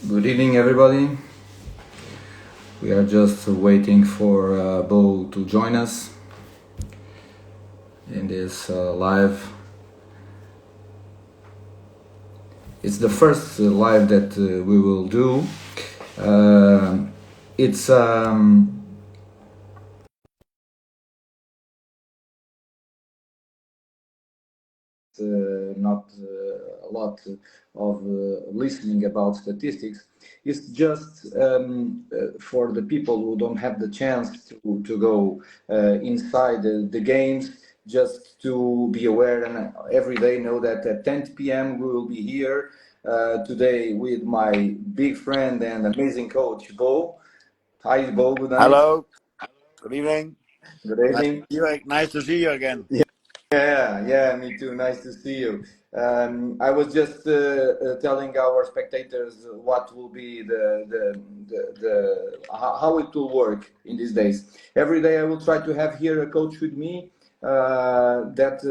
Good evening, everybody. We are just waiting for Bo to join us in this live. It's the first live that we will do. It's not a lot of listening about statistics. It's just for the people who don't have the chance to go inside the games, just to be aware and every day know that at 10 p.m. we will be here today with my big friend and amazing coach, Bo. Hi, Bo. Good night. Hello. Good evening. Good Nice evening. nice to see you again. Yeah, me too. Nice to see you. I was just telling our spectators what will be how it will work in these days. Every day I will try to have here a coach with me that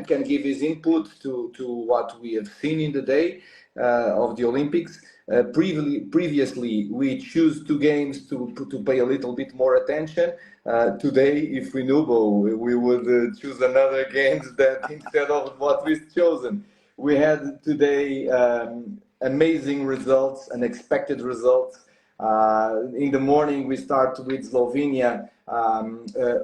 can give his input to what we have seen in the day of the Olympics. Previously, we choose two games to pay a little bit more attention. Today, if we knew, we would choose another games that instead of what we've chosen. We had today amazing results, unexpected results. In the morning, we start with Slovenia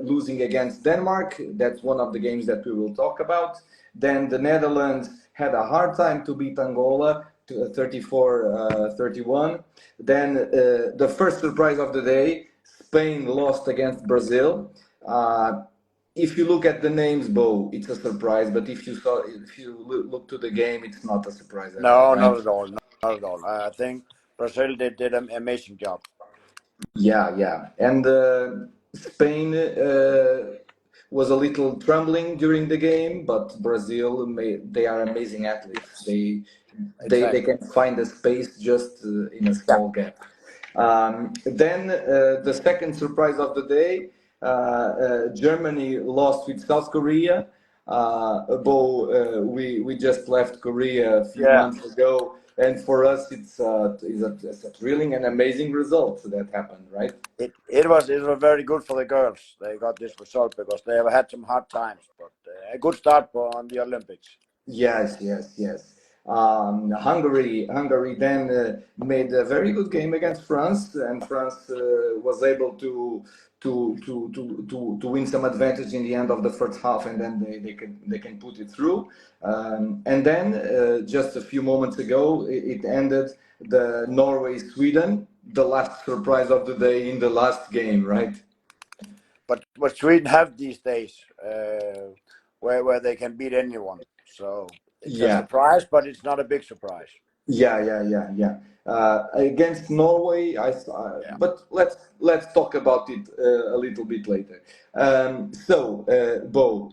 losing against Denmark. That's one of the games that we will talk about. Then the Netherlands had a hard time to beat Angola, 34-31. Then the first surprise of the day, Spain lost against Brazil. If you look at the names, Bo, it's a surprise. But if you look to the game, it's not a surprise at all, No, right? not at all. Not at all. I think Brazil did an amazing job. Yeah. And Spain was a little trembling during the game, but Brazil, they are amazing athletes. They Exactly. can find a space just in a Yeah. small gap. Then the second surprise of the day, Germany lost with South Korea. We just left Korea a few Yeah. months ago, and for us it's a thrilling and amazing result that happened, right? It was very good for the girls. They got this result because they have had some hard times, but a good start on the Olympics. Yes. Hungary then made a very good game against France, and France was able to win some advantage in the end of the first half, and then they can put it through. And then just a few moments ago, it ended the Norway Sweden, the last surprise of the day in the last game, right? But what Sweden have these days, where they can beat anyone. So it's a Yeah. surprise, but it's not a big surprise. Yeah. Against Norway, Yeah. but let's talk about it a little bit later. Bo,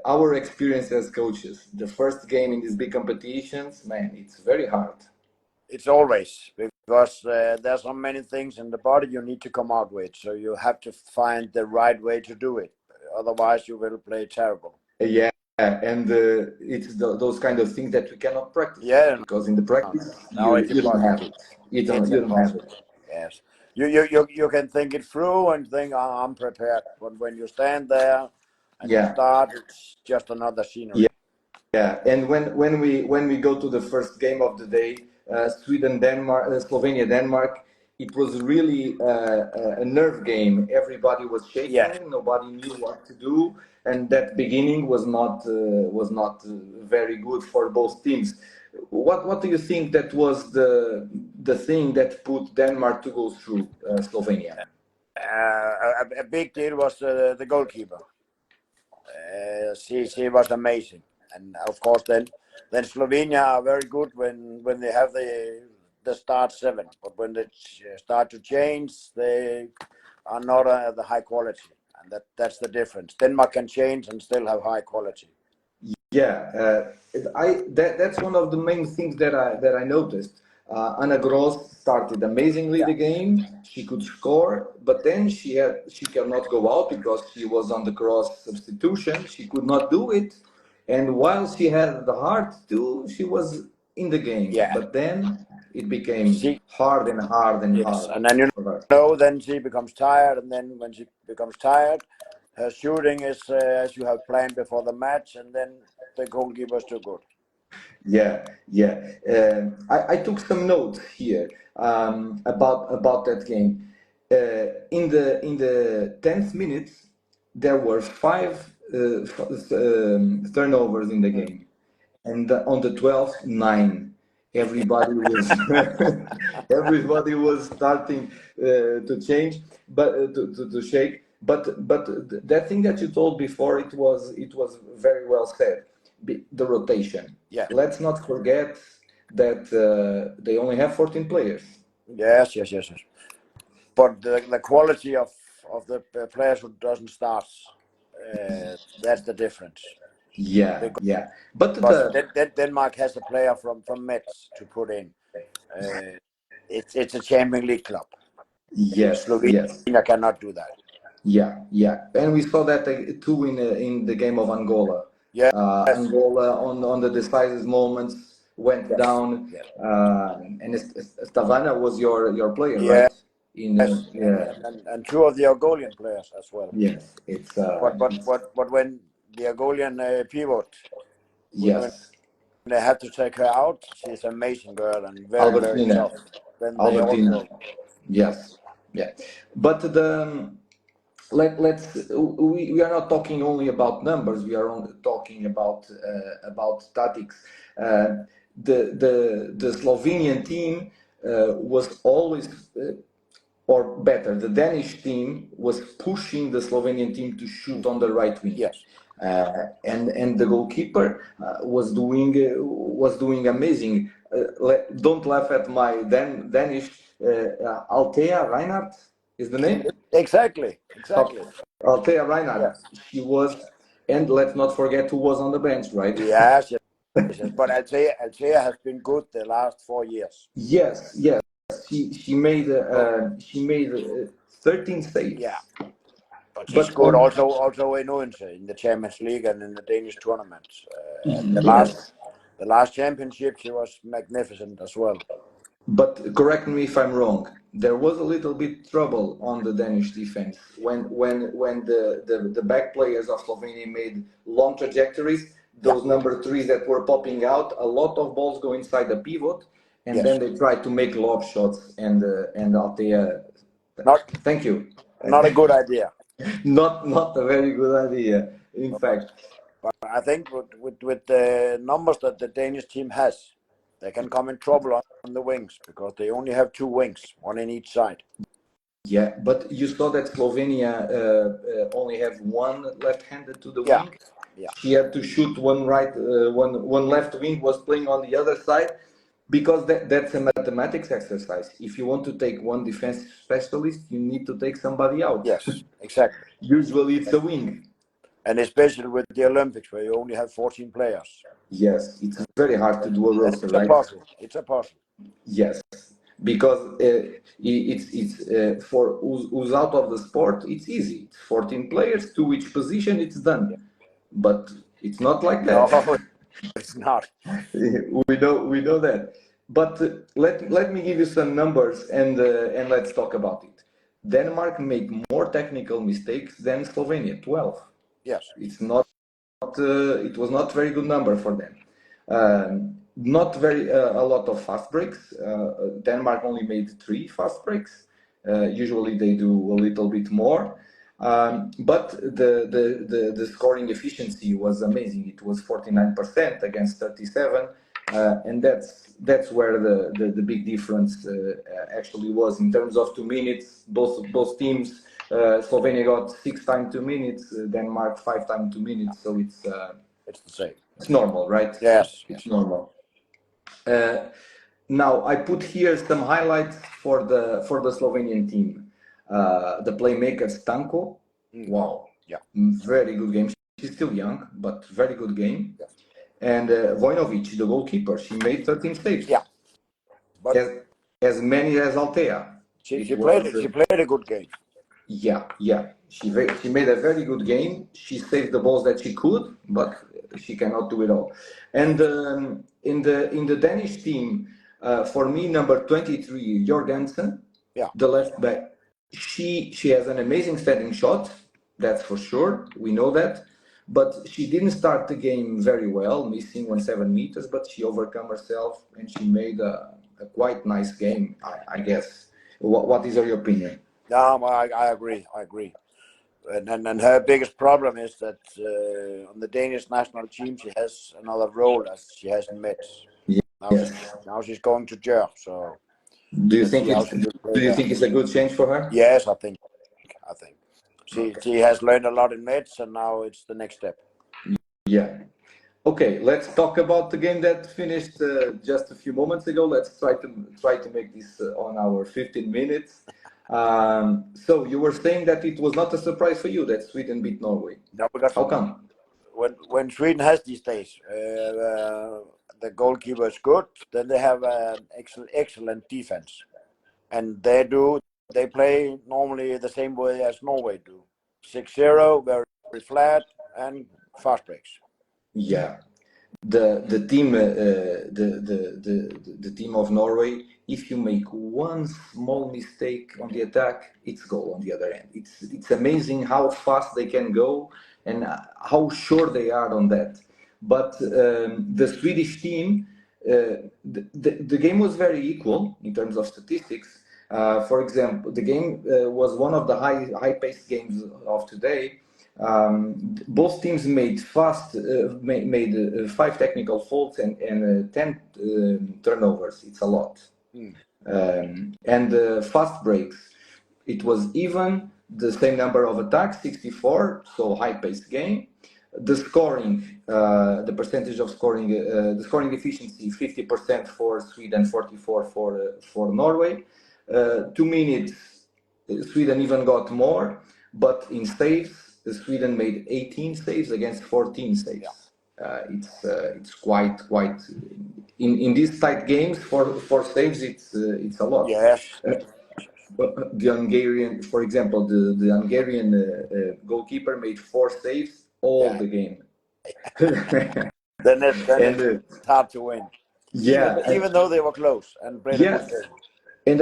our experience as coaches, the first game in these big competitions, man, it's very hard. It's always because there's so many things in the body you need to come out with. So you have to find the right way to do it. Otherwise, you will play terrible. Yeah, and it's those kind of things that we cannot practice Yeah, because in the practice no, it's you don't have impossible. it. It's You don't have impossible. it. Yes, you can think it through and think, oh, I'm prepared. But when you stand there and you Yeah. start, it's just another Yeah. scenery. Yeah, and when we go to the first game of the day, Sweden Denmark, Slovenia Denmark, it was really a nerve game. Everybody was Yeah, shaking. Nobody knew what to do, and that beginning was not very good for both teams. What do you think that was the thing that put Denmark to go through Slovenia? a big deal was the goalkeeper. She was amazing, and of course then Slovenia are very good when they have the start seven, but when they start to change, they are not the high quality, and that's the difference. Denmark can change and still have high quality. Yeah, that's one of the main things that I noticed. Anna Gross started amazingly Yeah, the game. She could score, but then she cannot go out because she was on the cross substitution. She could not do it, and while she had the heart to, she was in the game, Yeah. but then it became She, hard and hard and yes, hard and then for her. then she becomes tired, and then when she becomes tired, her shooting is as you have planned before the match, and then the goalkeeper is too good. Yeah, yeah. I took some notes here about that game. In the 10th minute, there were five turnovers in the game, and on the 12th, nine. Everybody was everybody was starting to change, but to shake. But that thing that you told before, it was very well said. The rotation. Yeah. Let's not forget that they only have 14 players. Yes. But the quality of the players who doesn't start, that's the difference. Yeah, yeah. But Because the Denmark has a player from Metz to put in. Uh, it's a Champions League club. yes, yes. Slovenia cannot do that. Yeah, yeah, and we saw that too in the game of Angola. Yes, Angola on the decisive moments went yes, down, yes, and Stavana was your player, yes, right? In yes, yeah, and two of the Argolian players as well. yes, But when the Argolian pivot, when yes, they have to take her out, she's an amazing girl and very Albertina, tough. Then they Albertina, also yes, yeah, but let's we are not talking only about numbers, we are only talking about tactics. The Slovenian team was always or better, the Danish team was pushing the Slovenian team to shoot on the right wing. yes. And the goalkeeper was doing amazing. Don't laugh at my Danish. Althea Reinhardt is the name. Exactly. Okay. Althea Reinhardt. Yes. She was, and let's not forget who was on the bench, right? Yes. But Althea has been good the last 4 years. Yes, yes. So, She made 13 saves. yeah. But she's But good on also in Odense in the Champions League and in the Danish tournaments. And yes. the last championship she was magnificent as well. But correct me if I'm wrong. There was a little bit trouble on the Danish defense when the back players of Slovenia made long trajectories. Yeah. Those number threes that were popping out, a lot of balls go inside the pivot, and Yes. then they try to make lob shots. And Altea, Not thank you. not a good idea. Not a very good idea, in fact. But I think with the numbers that the Danish team has, they can come in trouble on the wings because they only have two wings, one in each side. Yeah, but you saw that Slovenia only have one left-handed to the Yeah. wing. Yeah. She had to shoot one right, one left wing was playing on the other side, because that's a mathematics exercise. If you want to take one defensive specialist, you need to take somebody out. Yes, exactly. Usually it's a wing. And especially with the Olympics where you only have 14 players. Yes, it's very hard to do a Then roster, it's a right? puzzle. It's a puzzle. Yes, because it's for who's out of the sport, it's easy. It's 14 players to each position, it's done. But it's not like that. No, it's not. we know that. But let me give you some numbers, and let's talk about it. Denmark made more technical mistakes than Slovenia, 12. Yes. It's not. It was not very good number for them. Not very a lot of fast breaks. Denmark only made 3 fast breaks. Usually they do a little bit more. But the scoring efficiency was amazing. It was 49% against 37, and that's where the big difference actually was in terms of 2 minutes. Both teams, Slovenia got 6 times 2 minutes, Denmark 5 times 2 minutes. So it's the same. it's normal, right? Yes. It's normal. Now I put here some highlights for the Slovenian team. The playmaker Stanko, wow, Yeah. very good game. She's still young, but very good game. Yeah. And Vojnovic, the goalkeeper, she made 13 saves. Yeah. But as many as Altea. she played a good game. Yeah. She made a very good game. She saved the balls that she could, but she cannot do it all. And in the Danish team, for me, number 23, Jorgensen, Yeah. the left back, she has an amazing standing shot. That's for sure. We know that. But she didn't start the game very well, missing 7 meters. But she overcome herself and she made a quite nice game, I guess. What is your opinion? I agree. I agree. And her biggest problem is that on the Danish national team she has another role as she hasn't met. Yes. Now she's going to Jer, so Do you let's think see how it's she will play do you there. think it's a good change for her? Yes, I think. She has learned a lot in Mets, and now it's the next step. Yeah. Okay, let's talk about the game that finished just a few moments ago. Let's try to make this on our 15 minutes. So you were saying that it was not a surprise for you that Sweden beat Norway. No, because How come? when Sweden has these days, the goalkeeper is good. Then they have an excellent defense, and they play normally the same way as Norway do. 6-0, very flat, and fast breaks. Yeah. The team the team of Norway, if you make one small mistake on the attack, it's goal on the other end. It's amazing how fast they can go and how sure they are on that. But the Swedish team, the game was very equal in terms of statistics. For example, the game was one of the high-paced games of today. Both teams made made 5 technical faults and 10 turnovers. It's a lot. And fast breaks. It was even the same number of attacks, 64. So high-paced game. The scoring, the percentage of scoring, the scoring efficiency, 50% for Sweden, 44 for Norway. 2 minutes, Sweden even got more, but in saves, Sweden made 18 saves against 14 saves. It's quite in these tight games for saves. It's a lot. Yes. The Hungarian, for example, the Hungarian goalkeeper made 4 saves all the game. Then And it's hard to win. Even though they were close and played a good game. And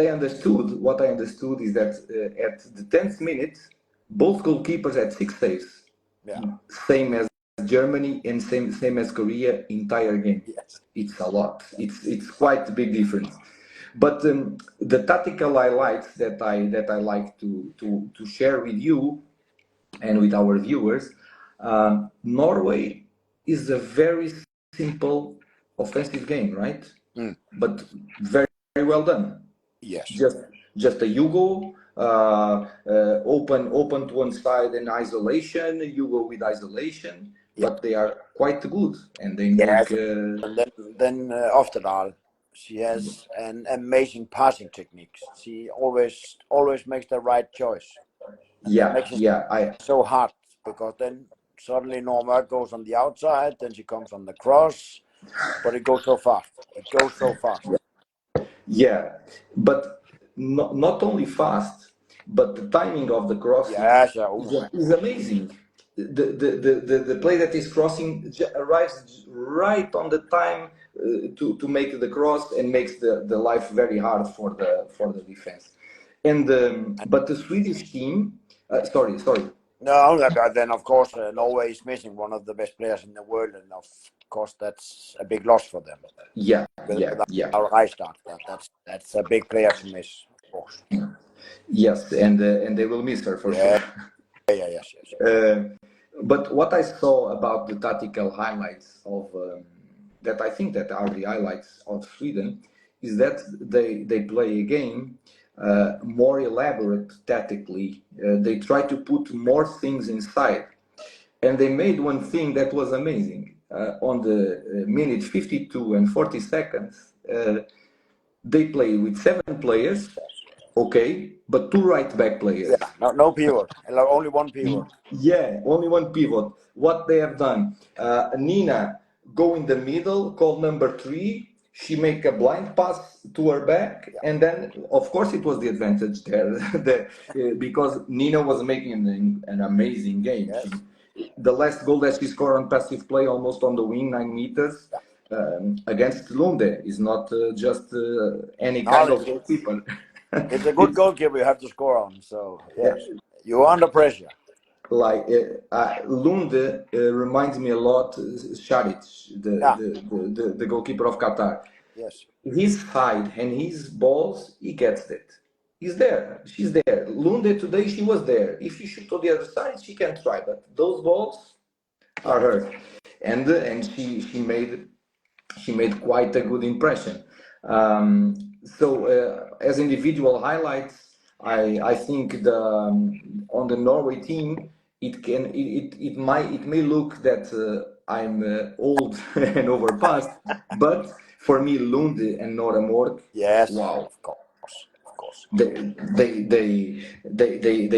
what I understood is that at the 10th minute, both goalkeepers had 6 saves. Same as Germany and same as Korea entire game. Yes. It's a lot. It's quite a big difference. But the tactical highlights that I like to share with you and with our viewers, Norway is a very simple offensive game, right? But very, very well done. Yes. Just a Hugo open to one side and isolation. Hugo with isolation, but they are quite good and they make. And then Oftedal, she has an amazing passing technique. She always makes the right choice. And that makes it so hard because then suddenly Norma goes on the outside, then she comes on the cross, but it goes so fast. Yeah, but not only fast, but the timing of the crossing is amazing. The play that is crossing arrives right on the time to make the cross and makes the life very hard for the defense. And but the Swedish team, sorry. No, then of course Norway is missing one of the best players in the world, and of course that's a big loss for them. Our Rudgard, that's a big player to miss, of course. Yes, and they will miss her for sure. Yes. But what I saw about the tactical highlights of that I think that are the highlights of Sweden is that they play a game more elaborate tactically. They try to put more things inside, and they made one thing that was amazing. On the minute 52 and 40 seconds, they play with 7 players, okay, but 2 right back players. No pivot, only one pivot. Only one pivot. What they have done, Nina go in the middle, call number 3, she make a blind pass to her back, and then of course it was the advantage there, because Nina was making an amazing game. Yes. The last goal that she scored on passive play, almost on the wing, 9 meters, against Lunde, is not just any kind of goalkeeper. It's a good goalkeeper you have to score on. So yes, you're under pressure. Like Lunde reminds me a lot Šarić, the goalkeeper of Qatar. Yes. His height and his balls, he gets it. He's there. She's there. Lunde today, she was there. If you shoot on the other side, she can try, but those balls are hers. And she made quite a good impression. As individual highlights, I think on the Norway team, it may look that I'm old and overpassed, but for me, Lunde and Nora Mork, Yes. wow, Of course. they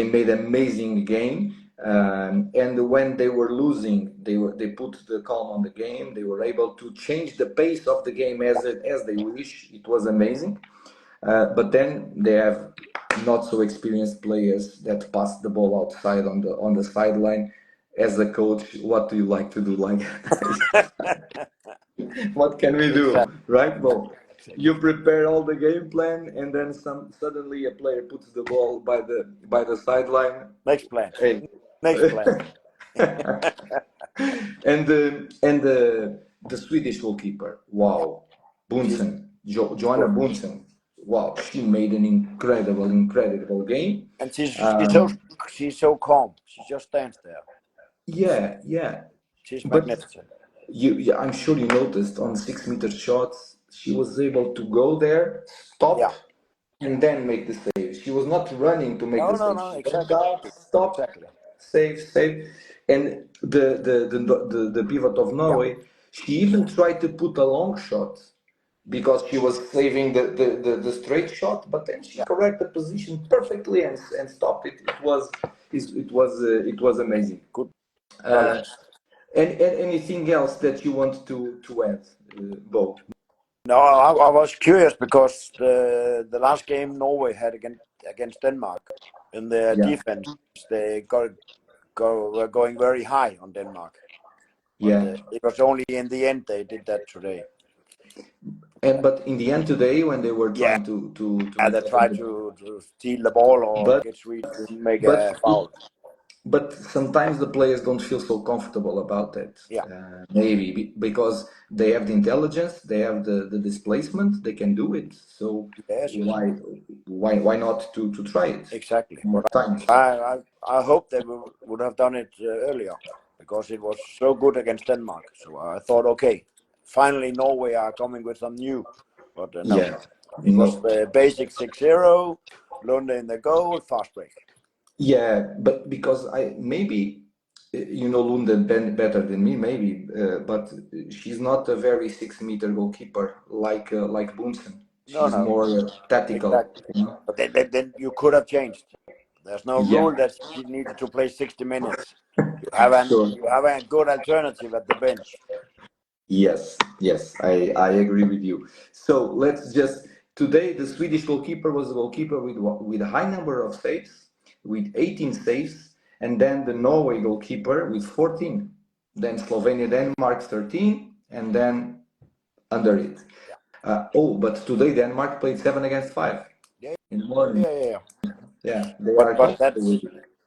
made amazing game. And when they were losing, they put the calm on the game. They were able to change the pace of the game as they wish. It was amazing. But then they have not so experienced players that pass the ball outside on the sideline. As a coach, what do you like to do? Like, what can we do, right? Well, you prepare all the game plan, and then suddenly a player puts the ball by the sideline. Next plan. Hey. Next plan. and the Swedish goalkeeper, wow, Bunsen, Joanna Bunsen, wow, she made an incredible game. And she's so calm. She just stands there. Yeah. She's magnificent. I'm sure you noticed on 6-meter shots, she was able to go there, stop, and then make the save. She was not running to make the save. No, She exactly. went out, stop, save. And the pivot of Norway, she even tried to put a long shot because she was saving the straight shot, but then she corrected the position perfectly and stopped it. It was amazing. Good. And anything else that you want to add, Bo? No, I was curious because the last game Norway had against Denmark, in their defense, they were going very high on Denmark. But, it was only in the end they did that today. But in the end today, when they were trying to they tried to steal the ball or get Sweden to make a foul. But sometimes the players don't feel so comfortable about that. Maybe because they have the intelligence, they have the displacement, they can do it. So why not to try it? Exactly. More times. I hope they would have done it earlier because it was so good against Denmark. So I thought, okay, finally Norway are coming with some new. But no, it was the basic 6-0, Lunde in the goal, fast break. Yeah, but because maybe you know Lunde better than me, maybe, but she's not a very 6-meter goalkeeper like Bunsen. She's more tactical. Exactly. You know? But then you could have changed. There's no rule that she needed to play 60 minutes. You have a good alternative at the bench. Yes, I agree with you. So today the Swedish goalkeeper was a goalkeeper with a high number of saves, with 18 saves, and then the Norway goalkeeper with 14. Then Slovenia, Denmark 13, and then under it. But today Denmark played 7 against 5 in the morning. Yeah, they are.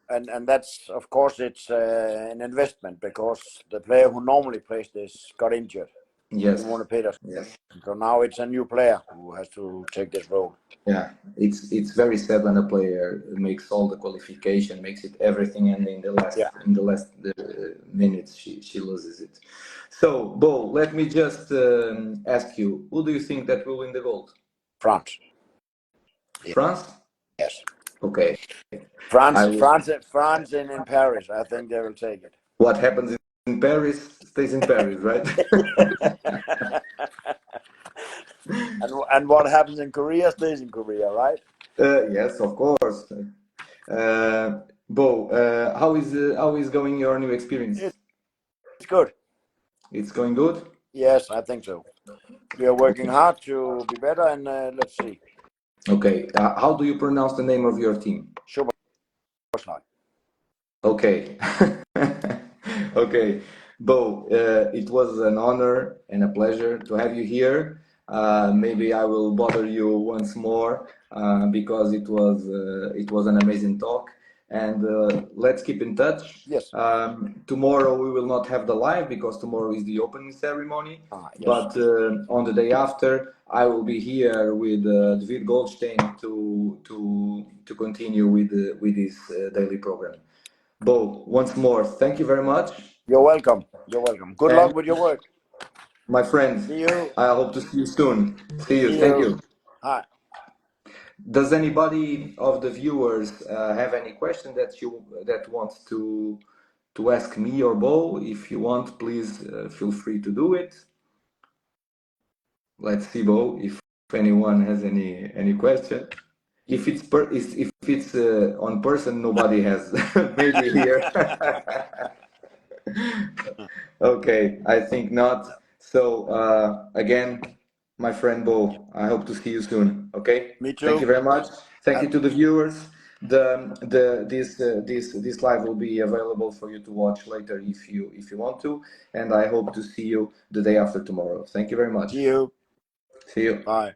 And that's, of course, it's an investment because the player who normally plays this got injured. Yes. Didn't want to pay us. So now it's a new player who has to take this role. Yeah, it's very sad when a player makes all the qualification, makes it everything, and in the last minutes she loses it. So, Bo, let me just ask you, who do you think that will win the gold? France. France? Yes. Okay. France in Paris. I think they will take it. What happens in Paris stays in Paris, right? And what happens in Korea stays in Korea, right? Yes, of course. Bo, how is going your new experience? It's good. It's going good? Yes, I think so. we are working hard to be better, and let's see. Okay. How do you pronounce the name of your team? Superslag. Okay. Okay. Bo, it was an honor and a pleasure to have you here. Maybe I will bother you once more because it was an amazing talk. And let's keep in touch. Yes. Tomorrow we will not have the live because tomorrow is the opening ceremony. Yes. But on the day after, I will be here with David Goldstein to continue with this daily program. Bo, once more, thank you very much. You're welcome. You're welcome. Good And luck with your work. my friend, See you. I hope to see you soon. See you. See Thank you. you. Hi. Does anybody of the viewers have any question that wants to ask me or Bo? If you want, please feel free to do it. Let's see, Bo, if anyone has any question. If it's on person, nobody has. Maybe here. Okay, I think not. So again, my friend Bo, I hope to see you soon. Okay. Me too. Thank you very much. Thank you to the viewers. This live will be available for you to watch later if you want to, and I hope to see you the day after tomorrow. Thank you very much. See you. See you. Bye.